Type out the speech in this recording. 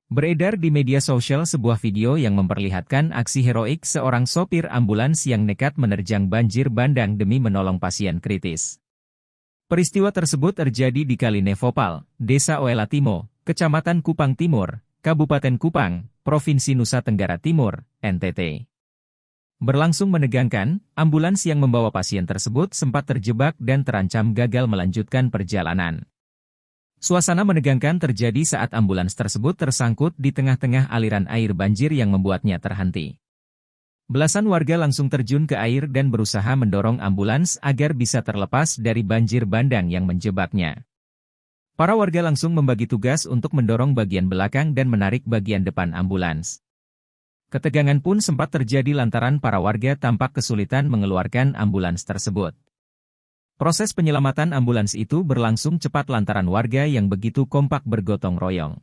Beredar di media sosial sebuah video yang memperlihatkan aksi heroik seorang sopir ambulans yang nekat menerjang banjir bandang demi menolong pasien kritis. Peristiwa tersebut terjadi di Kalinevopal, Desa Oelatimo, Kecamatan Kupang Timur, Kabupaten Kupang, Provinsi Nusa Tenggara Timur, NTT. Berlangsung menegangkan, ambulans yang membawa pasien tersebut sempat terjebak dan terancam gagal melanjutkan perjalanan. Suasana menegangkan terjadi saat ambulans tersebut tersangkut di tengah-tengah aliran air banjir yang membuatnya terhenti. Belasan warga langsung terjun ke air dan berusaha mendorong ambulans agar bisa terlepas dari banjir bandang yang menjebaknya. Para warga langsung membagi tugas untuk mendorong bagian belakang dan menarik bagian depan ambulans. Ketegangan pun sempat terjadi lantaran para warga tampak kesulitan mengeluarkan ambulans tersebut. Proses penyelamatan ambulans itu berlangsung cepat lantaran warga yang begitu kompak bergotong royong.